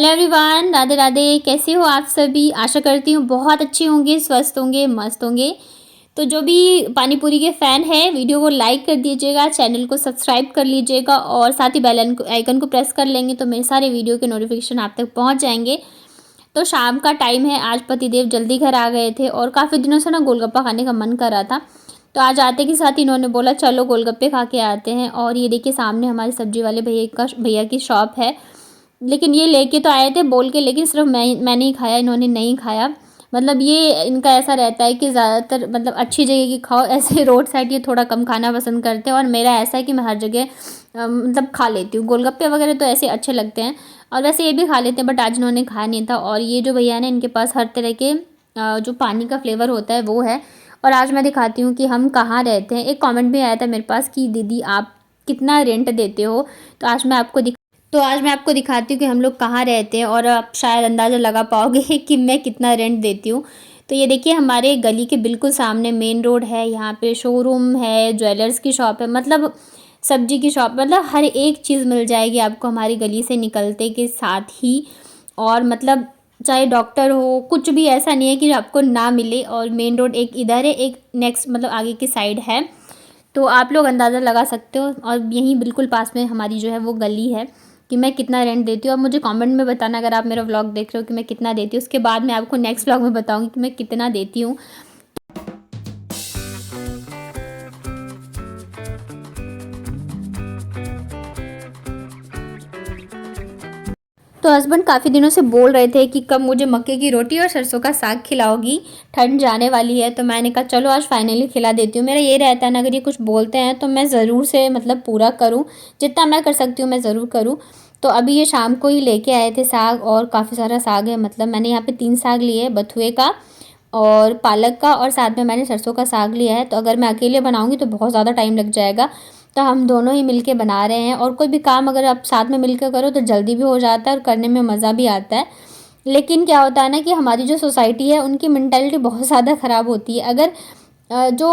Hello everyone, Radhe Radhe. कैसे हो आप सभी? आशा करती हूँ बहुत अच्छे होंगे, स्वस्थ होंगे, मस्त होंगे। तो जो भी पानी पूरी के फ़ैन है, वीडियो को लाइक कर दीजिएगा, चैनल को सब्सक्राइब कर लीजिएगा और साथ ही बेल आइकन को प्रेस कर लेंगे तो मेरे सारे वीडियो के नोटिफिकेशन आप तक पहुँच जाएंगे। तो शाम का टाइम है, आज पतिदेव जल्दी घर आ गए थे और काफ़ी दिनों से ना गोलगप्पा खाने का मन कर रहा था। तो आज आते के साथ इन्होंने बोला चलो गोलगप्पे खा के आते हैं। और ये देखिए सामने हमारे सब्जी वाले भैया की शॉप है। लेकिन ये लेके तो आए थे बोल के, लेकिन सिर्फ मैंने ही खाया, इन्होंने नहीं खाया। मतलब ये इनका ऐसा रहता है कि ज़्यादातर मतलब अच्छी जगह की खाओ, ऐसे रोड साइड ये थोड़ा कम खाना पसंद करते हैं। और मेरा ऐसा है कि मैं हर जगह मतलब खा लेती हूँ। गोलगप्पे वगैरह तो ऐसे अच्छे लगते हैं और वैसे ये भी खा लेते हैं, बट आज इन्होंने खाया नहीं था। और ये जो भैया ने, इनके पास हर तरह के जो पानी का फ्लेवर होता है वो है। और आज मैं दिखाती हूँ कि हम कहाँ रहते हैं। एक कमेंट भी आया था मेरे पास कि दीदी आप कितना रेंट देते हो। तो आज मैं आपको दिखाती हूँ कि हम लोग कहाँ रहते हैं और आप शायद अंदाज़ा लगा पाओगे कि मैं कितना रेंट देती हूँ। तो ये देखिए हमारे गली के बिल्कुल सामने मेन रोड है, यहाँ पे शोरूम है, ज्वेलर्स की शॉप है, मतलब सब्जी की शॉप, मतलब हर एक चीज़ मिल जाएगी आपको हमारी गली से निकलते के साथ ही। और मतलब चाहे डॉक्टर हो, कुछ भी ऐसा नहीं है कि आपको ना मिले। और मेन रोड एक इधर है, एक नेक्स्ट मतलब आगे की साइड है। तो आप लोग अंदाज़ा लगा सकते हो। और यहीं बिल्कुल पास में हमारी जो है वो गली है कि मैं कितना रेंट देती हूँ। अब मुझे कमेंट में बताना अगर आप मेरा व्लॉग देख रहे हो कि मैं कितना देती हूँ। उसके बाद मैं आपको नेक्स्ट व्लॉग में बताऊँगी कि मैं कितना देती हूँ। तो हस्बैंड काफ़ी दिनों से बोल रहे थे कि कब मुझे मक्के की रोटी और सरसों का साग खिलाओगी, ठंड जाने वाली है। तो मैंने कहा चलो आज फाइनली खिला देती हूँ। मेरा ये रहता है ना, अगर ये कुछ बोलते हैं तो मैं ज़रूर से मतलब पूरा करूँ, जितना मैं कर सकती हूँ मैं ज़रूर करूँ। तो अभी ये शाम को ही लेके आए थे साग, और काफ़ी सारा साग है। मतलब मैंने यहाँ पे 3 साग लिए, बथुए का और पालक का, और साथ में मैंने सरसों का साग लिया है। तो अगर मैं अकेले बनाऊँगी तो बहुत ज़्यादा टाइम लग जाएगा, तो हम दोनों ही मिलके बना रहे हैं। और कोई भी काम अगर आप साथ में मिलकर करो तो जल्दी भी हो जाता है और करने में मज़ा भी आता है। लेकिन क्या होता है ना कि हमारी जो सोसाइटी है उनकी मेंटालिटी बहुत ज़्यादा ख़राब होती है। अगर जो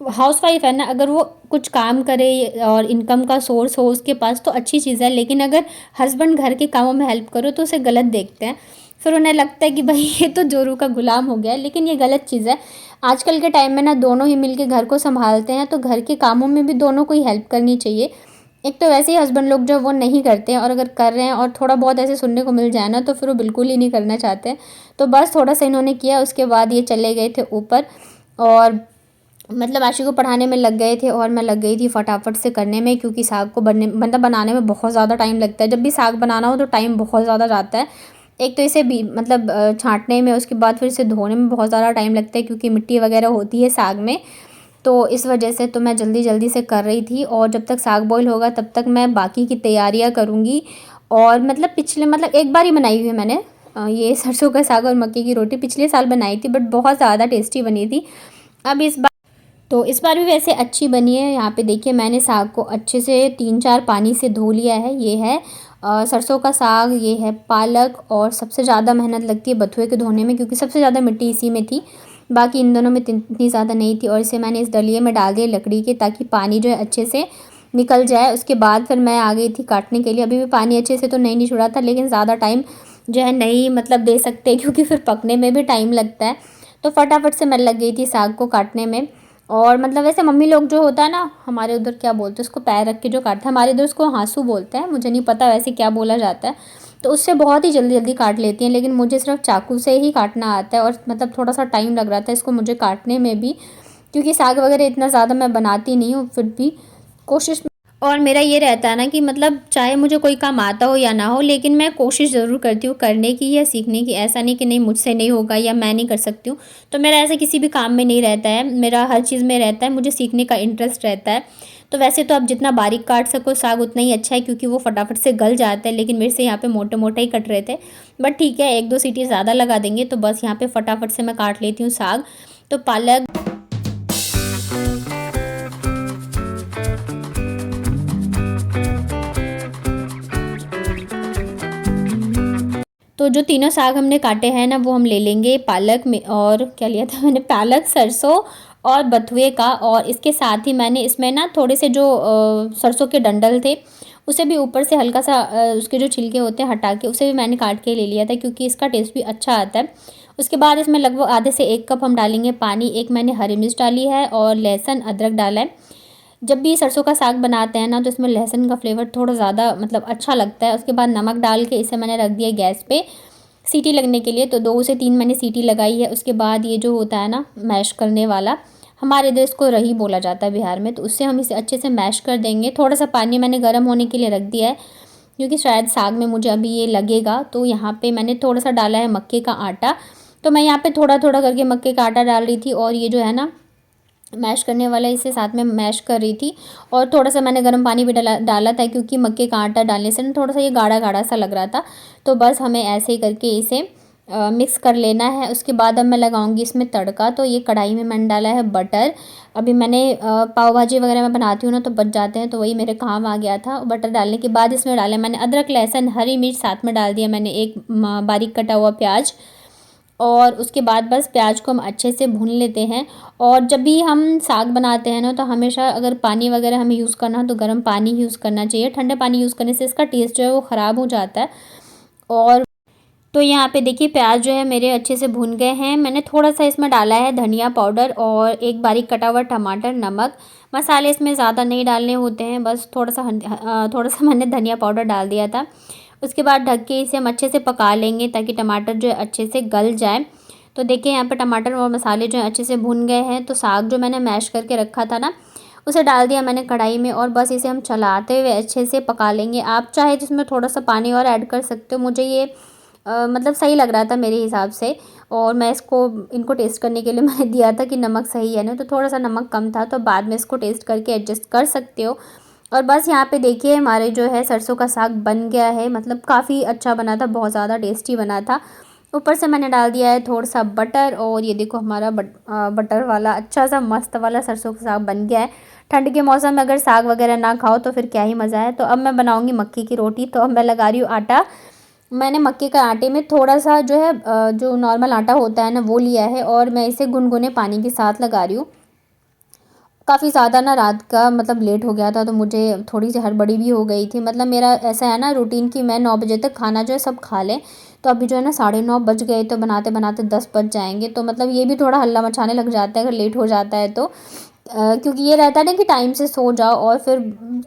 हाउसवाइफ है ना, अगर वो कुछ काम करे और इनकम का सोर्स हो उसके पास तो अच्छी चीज़ है, लेकिन अगर हस्बैंड घर के कामों में हेल्प करो तो उसे गलत देखते हैं। फिर उन्हें लगता है कि भाई ये तो जोरू का गुलाम हो गया है, लेकिन ये गलत चीज़ है। आजकल के टाइम में ना दोनों ही मिलके घर को संभालते हैं, तो घर के कामों में भी दोनों को ही हेल्प करनी चाहिए। एक तो वैसे ही हस्बैंड लोग जो वो नहीं करते हैं, और अगर कर रहे हैं और थोड़ा बहुत ऐसे सुनने को मिल जाए ना तो फिर वो बिल्कुल ही नहीं करना चाहते। तो बस थोड़ा सा इन्होंने किया, उसके बाद ये चले गए थे ऊपर। और मतलब आशी को पढ़ाने में लग गए थे और मैं लग गई थी फटाफट से करने में, क्योंकि साग को बनाने में बहुत ज़्यादा टाइम लगता है। जब भी साग बनाना हो तो टाइम बहुत ज़्यादा जाता है। एक तो इसे भी मतलब छाँटने में, उसके बाद फिर इसे धोने में बहुत ज़्यादा टाइम लगता है, क्योंकि मिट्टी वगैरह होती है साग में। तो इस वजह से तो मैं जल्दी जल्दी से कर रही थी, और जब तक साग बॉईल होगा तब तक मैं बाकी की तैयारियाँ करूँगी। और मतलब पिछले मतलब एक बार ही बनाई हुई है मैंने ये सरसों का साग और मक्के की रोटी, पिछले साल बनाई थी, बट बहुत ज़्यादा टेस्टी बनी थी। अब इस बार भी वैसे अच्छी बनी है। यहाँ पे देखिए मैंने साग को अच्छे से 3-4 पानी से धो लिया है। ये है सरसों का साग, ये है पालक, और सबसे ज़्यादा मेहनत लगती है बथुए के धोने में, क्योंकि सबसे ज़्यादा मिट्टी इसी में थी। बाकी इन दोनों में इतनी ज़्यादा नहीं थी। और इसे मैंने इस डलिए में डाल दिया लकड़ी के, ताकि पानी जो है अच्छे से निकल जाए। उसके बाद फिर मैं आ गई थी काटने के लिए। अभी भी पानी अच्छे से तो नहीं निचुड़ा था, लेकिन ज़्यादा टाइम जो है नहीं मतलब दे सकते, क्योंकि फिर पकने में भी टाइम लगता है। तो फटाफट से मैं लग गई थी साग को काटने में। और मतलब वैसे मम्मी लोग जो होता है ना, हमारे उधर क्या बोलते हैं उसको, पैर रख के जो काटता है, हमारे इधर उसको हाँसू बोलते हैं, मुझे नहीं पता वैसे क्या बोला जाता है। तो उससे बहुत ही जल्दी जल्दी काट लेती हैं, लेकिन मुझे सिर्फ चाकू से ही काटना आता है। और मतलब थोड़ा सा टाइम लग रहा था इसको मुझे काटने में भी, क्योंकि साग वगैरह इतना ज़्यादा मैं बनाती नहीं हूँ, फिर भी कोशिश। और मेरा ये रहता है ना कि मतलब चाहे मुझे कोई काम आता हो या ना हो, लेकिन मैं कोशिश ज़रूर करती हूँ करने की या सीखने की। ऐसा नहीं कि नहीं मुझसे नहीं होगा या मैं नहीं कर सकती हूँ। तो मेरा ऐसा किसी भी काम में नहीं रहता है, मेरा हर चीज़ में रहता है, मुझे सीखने का इंटरेस्ट रहता है। तो वैसे तो आप जितना बारीक काट सको साग उतना ही अच्छा है, क्योंकि वो फटाफट से गल जाता है। लेकिन मेरे से यहाँ पे मोटे मोटे ही कट रहे थे, बट ठीक है 1-2 सीटी ज़्यादा लगा देंगे। तो बस यहाँ पे फटाफट से मैं काट लेती हूँ साग। तो पालक, तो जो तीनों साग हमने काटे हैं ना वो हम ले लेंगे। पालक में, और क्या लिया था मैंने, पालक, सरसों और बथुए का। और इसके साथ ही मैंने इसमें ना थोड़े से जो सरसों के डंडल थे उसे भी ऊपर से हल्का सा उसके जो छिलके होते हैं हटा के उसे भी मैंने काट के ले लिया था, क्योंकि इसका टेस्ट भी अच्छा आता है। उसके बाद इसमें लगभग आधे से 1 कप हम डालेंगे पानी। एक मैंने हरी मिर्च डाली है और लहसुन अदरक डाला है। जब भी सरसों का साग बनाते हैं ना तो इसमें लहसुन का फ्लेवर थोड़ा ज़्यादा मतलब अच्छा लगता है। उसके बाद नमक डाल के इसे मैंने रख दिया गैस पे सीटी लगने के लिए। तो 2 से 3 मैंने सीटी लगाई है। उसके बाद ये जो होता है ना मैश करने वाला, हमारे इधर इसको रही बोला जाता है बिहार में, तो उससे हम इसे अच्छे से मैश कर देंगे। थोड़ा सा पानी मैंने गर्म होने के लिए रख दिया है, क्योंकि शायद साग में मुझे अभी ये लगेगा। तो यहाँ पे मैंने थोड़ा सा डाला है मक्के का आटा। तो मैं यहाँ पे थोड़ा थोड़ा करके मक्के का आटा डाल रही थी और ये जो है ना मैश करने वाला इसे साथ में मैश कर रही थी। और थोड़ा सा मैंने गर्म पानी भी डाला था, क्योंकि मक्के का आटा डालने से ना थोड़ा सा ये गाढ़ा गाढ़ा सा लग रहा था। तो बस हमें ऐसे ही करके इसे मिक्स कर लेना है। उसके बाद अब मैं लगाऊंगी इसमें तड़का। तो ये कढ़ाई में मैंने डाला है बटर। अभी मैंने पाव भाजी वगैरह मैं बनाती हूँ ना तो बच जाते हैं, तो वही मेरे काम आ गया था। बटर डालने के बाद इसमें डाले मैंने अदरक लहसुन हरी मिर्च, साथ में डाल दिया मैंने एक बारीक कटा हुआ प्याज। और उसके बाद बस प्याज को हम अच्छे से भून लेते हैं। और जब भी हम साग बनाते हैं ना तो हमेशा अगर पानी वगैरह हमें यूज़ करना हो तो गर्म पानी यूज़ करना चाहिए। ठंडे पानी यूज़ करने से इसका टेस्ट जो है वो ख़राब हो जाता है। और तो यहाँ पे देखिए प्याज जो है मेरे अच्छे से भून गए हैं। मैंने थोड़ा सा इसमें डाला है धनिया पाउडर और एक बारीक कटा हुआ टमाटर, नमक। मसाले इसमें ज़्यादा नहीं डालने होते हैं, बस थोड़ा सा मैंने धनिया पाउडर डाल दिया था। उसके बाद ढक के इसे हम अच्छे से पका लेंगे ताकि टमाटर जो है अच्छे से गल जाए। तो देखिए यहाँ पे टमाटर और मसाले जो है अच्छे से भुन गए हैं। तो साग जो मैंने मैश करके रखा था ना उसे डाल दिया मैंने कढ़ाई में और बस इसे हम चलाते हुए अच्छे से पका लेंगे। आप चाहे तो इसमें थोड़ा सा पानी और ऐड कर सकते हो। मुझे ये मतलब सही लग रहा था मेरे हिसाब से। और मैं इनको टेस्ट करने के लिए मैंने दिया था कि नमक सही है ना, तो थोड़ा सा नमक कम था, तो बाद में इसको टेस्ट करके एडजस्ट कर सकते हो। और बस यहाँ पे देखिए हमारे जो है सरसों का साग बन गया है। मतलब काफ़ी अच्छा बना था, बहुत ज़्यादा टेस्टी बना था। ऊपर से मैंने डाल दिया है थोड़ा सा बटर और ये देखो हमारा बटर वाला अच्छा सा मस्त वाला सरसों का साग बन गया है। ठंड के मौसम में अगर साग वगैरह ना खाओ तो फिर क्या ही मज़ा है। तो अब मैं बनाऊँगी मक्की की रोटी। तो अब मैं लगा रही हूँ आटा। मैंने मक्के का आटे में थोड़ा सा जो है जो नॉर्मल आटा होता है ना वो लिया है और मैं इसे गुनगुने पानी के साथ लगा रही हूँ। काफ़ी ज़्यादा ना रात का मतलब लेट हो गया था तो मुझे थोड़ी सी हड़बड़ी भी हो गई थी। मतलब मेरा ऐसा है ना रूटीन कि मैं 9 बजे तक खाना जो है सब खा लें। तो अभी जो है ना 9:30 बज गए, तो बनाते बनाते 10 बज जाएंगे। तो मतलब ये भी थोड़ा हल्ला मचाने लग जाता है अगर लेट हो जाता है तो। क्योंकि ये रहता है ना कि टाइम से सो जाओ और फिर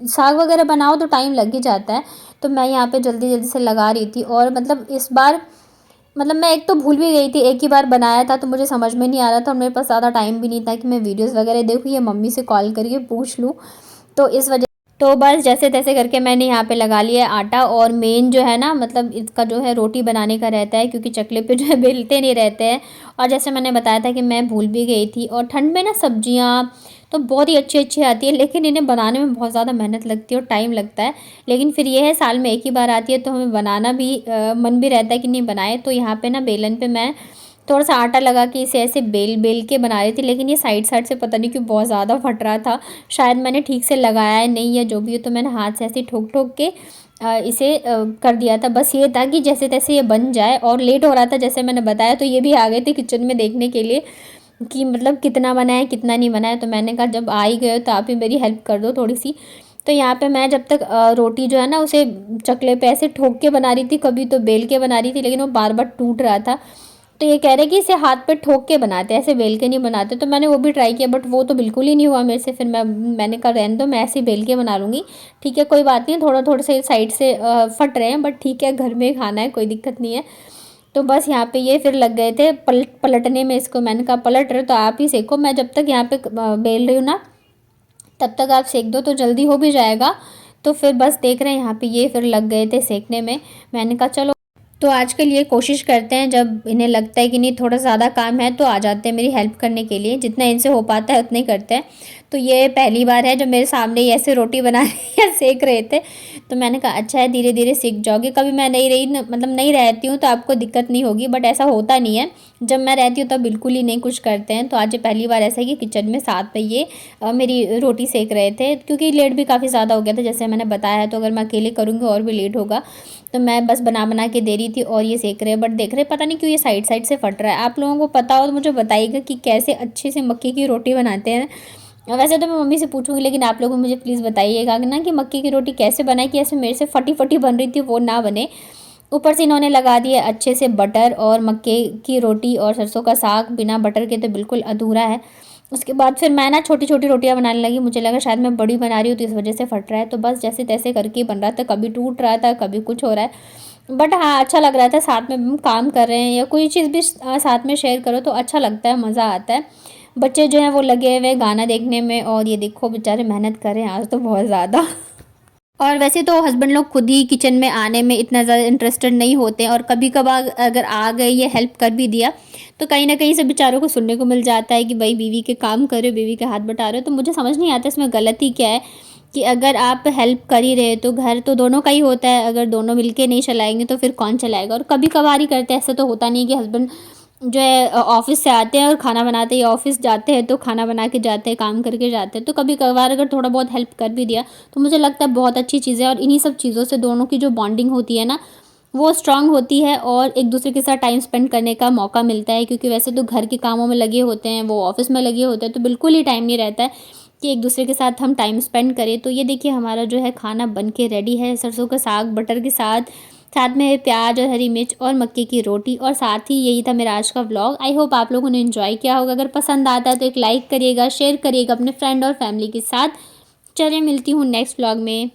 साग वगैरह बनाओ तो टाइम लग ही जाता है। तो मैं यहाँ पे जल्दी जल्दी से लगा रही थी और मतलब इस बार मतलब मैं एक तो भूल भी गई थी, एक ही बार बनाया था तो मुझे समझ में नहीं आ रहा था और मेरे पास ज़्यादा टाइम भी नहीं था कि मैं वीडियोस वगैरह देखूँ या मम्मी से कॉल करके पूछ लूँ। तो इस वजह तो बस जैसे तैसे करके मैंने यहाँ पे लगा लिया है आटा। और मेन जो है ना मतलब इसका जो है रोटी बनाने का रहता है, क्योंकि चकले पे जो है बेलते नहीं रहते हैं। और जैसे मैंने बताया था कि मैं भूल भी गई थी। और ठंड में ना सब्जियाँ तो बहुत ही अच्छी अच्छी आती है, लेकिन इन्हें बनाने में बहुत ज़्यादा मेहनत लगती है और टाइम लगता है। लेकिन फिर ये है साल में एक ही बार आती है तो हमें बनाना भी मन भी रहता है कि नहीं बनाए। तो यहाँ पे ना बेलन पे मैं थोड़ा सा आटा लगा के इसे ऐसे बेल बेल के बना रही थी, लेकिन ये साइड साइड से पता नहीं क्यों बहुत ज़्यादा फट रहा था। शायद मैंने ठीक से लगाया है नहीं या जो भी हो, तो मैंने हाथ से ऐसे ठोक ठोक के इसे कर दिया था। बस ये था कि जैसे तैसे ये बन जाए। और लेट हो रहा था जैसे मैंने बताया, तो ये भी आ गए थे किचन में देखने के लिए कि मतलब कितना बना है कितना नहीं बना है। तो मैंने कहा जब आ ही गए हो तो आप ही मेरी हेल्प कर दो थोड़ी सी। तो यहाँ पे मैं जब तक रोटी जो है ना उसे चकले पे ऐसे ठोक के बना रही थी, कभी तो बेल के बना रही थी, लेकिन वो बार बार टूट रहा था। तो ये कह रहे कि इसे हाथ पे ठोक के बनाते हैं, ऐसे बेल के नहीं बनाते। तो मैंने वो भी ट्राई किया बट वो तो बिल्कुल ही नहीं हुआ मेरे से। फिर मैंने कहा रहने दो, मैं ऐसे ही बेल के बना लूँगी। ठीक है कोई बात नहीं, थोड़ा थोड़ा से साइड से फट रहे हैं बट ठीक है, घर में खाना है कोई दिक्कत नहीं है। तो बस यहाँ पे ये फिर लग गए थे पलटने में इसको। मैंने कहा पलट रहे तो आप ही सेको, मैं जब तक यहाँ पे बेल रही हूँ ना तब तक आप सेक दो तो जल्दी हो भी जाएगा। तो फिर बस देख रहे हैं यहाँ पे ये फिर लग गए थे सेकने में। मैंने कहा चलो। तो आजकल ये कोशिश करते हैं जब इन्हें लगता है कि नहीं थोड़ा ज़्यादा काम है तो आ जाते हैं मेरी हेल्प करने के लिए, जितना इनसे हो पाता है उतना ही करते हैं। तो ये पहली बार है जब मेरे सामने ये ऐसे रोटी बना या सेक रहे थे। तो मैंने कहा अच्छा है धीरे धीरे सीख जाओगे। कभी मैं नहीं रही मतलब नहीं रहती हूँ तो आपको दिक्कत नहीं होगी, बट ऐसा होता नहीं है। जब मैं रहती हूँ तब बिल्कुल ही नहीं कुछ करते हैं। तो आज ये पहली बार ऐसा है कि किचन में साथ में ये मेरी रोटी सेक रहे थे, क्योंकि लेट भी काफ़ी ज़्यादा हो गया था जैसे मैंने बताया है। तो अगर मैं अकेले करूँगी और भी लेट होगा। तो मैं बस बना बना के दे रही थी और ये सेक रहे हैं। बट देख रहे पता नहीं क्यों ये साइड साइड से फट रहा है। आप लोगों को पता हो तो मुझे बताइएगा कि कैसे अच्छे से मक्के की रोटी बनाते हैं। वैसे तो मैं मम्मी से पूछूंगी, लेकिन आप लोग मुझे प्लीज़ बताइएगा ना कि मक्के की रोटी कैसे बनाए कि ऐसे मेरे से फटी फटी बन रही थी वो ना बने। ऊपर से इन्होंने लगा दिए अच्छे से बटर, और मक्के की रोटी और सरसों का साग बिना बटर के तो बिल्कुल अधूरा है। उसके बाद फिर मैं ना छोटी छोटी रोटियां बनाने लगी, मुझे लगा शायद मैं बड़ी बना रही हूँ तो इस वजह से फट रहा है, तो बस जैसे तैसे करके ही बन रहा था, कभी टूट रहा था कभी कुछ हो रहा है। बट हाँ, अच्छा लग रहा था, साथ में हम काम कर रहे हैं या कोई चीज़ भी साथ में शेयर करो तो अच्छा लगता है, मज़ा आता है। बच्चे जो हैं वो लगे हुए हैं गाना देखने में, और ये देखो बेचारे मेहनत कर रहे हैं आज तो बहुत ज़्यादा। और वैसे तो हस्बैंड लोग खुद ही किचन में आने में इतना ज़्यादा इंटरेस्टेड नहीं होते हैं, और कभी कभार अगर आ गए या हेल्प कर भी दिया तो कहीं ना कहीं से बेचारों को सुनने को मिल जाता है कि भाई बीवी के काम कर रहे हो, बीवी के हाथ बटा रहे हो। तो मुझे समझ नहीं आता इसमें गलती क्या है, कि अगर आप हेल्प कर ही रहे तो घर तो दोनों का ही होता है, अगर दोनों मिलके नहीं चलाएंगे तो फिर कौन चलाएगा। और कभी कभार ही करते हैं, ऐसा तो होता नहीं है कि हस्बैंड जो है ऑफिस से आते हैं और खाना बनाते हैं, ऑफिस जाते हैं तो खाना बना के जाते हैं, काम करके जाते हैं। तो कभी कभार अगर थोड़ा बहुत हेल्प कर भी दिया तो मुझे लगता है बहुत अच्छी चीज़ है, और इन्हीं सब चीज़ों से दोनों की जो बॉन्डिंग होती है ना वो स्ट्रांग होती है, और एक दूसरे के साथ टाइम स्पेंड करने का मौका मिलता है। क्योंकि वैसे तो घर के कामों में लगे होते हैं, वो ऑफिस में लगे होते हैं, तो बिल्कुल ही टाइम नहीं रहता है कि एक दूसरे के साथ हम टाइम स्पेंड करें। तो ये देखिए हमारा जो है खाना बन के रेडी है, सरसों का साग बटर के साथ, साथ में प्याज और हरी मिर्च और मक्के की रोटी, और साथ ही यही था मेरा आज का व्लॉग। आई होप आप लोगों ने एंजॉय किया होगा। अगर पसंद आता है तो एक लाइक करिएगा, शेयर करिएगा अपने फ्रेंड और फैमिली के साथ। चलिए मिलती हूँ नेक्स्ट व्लॉग में।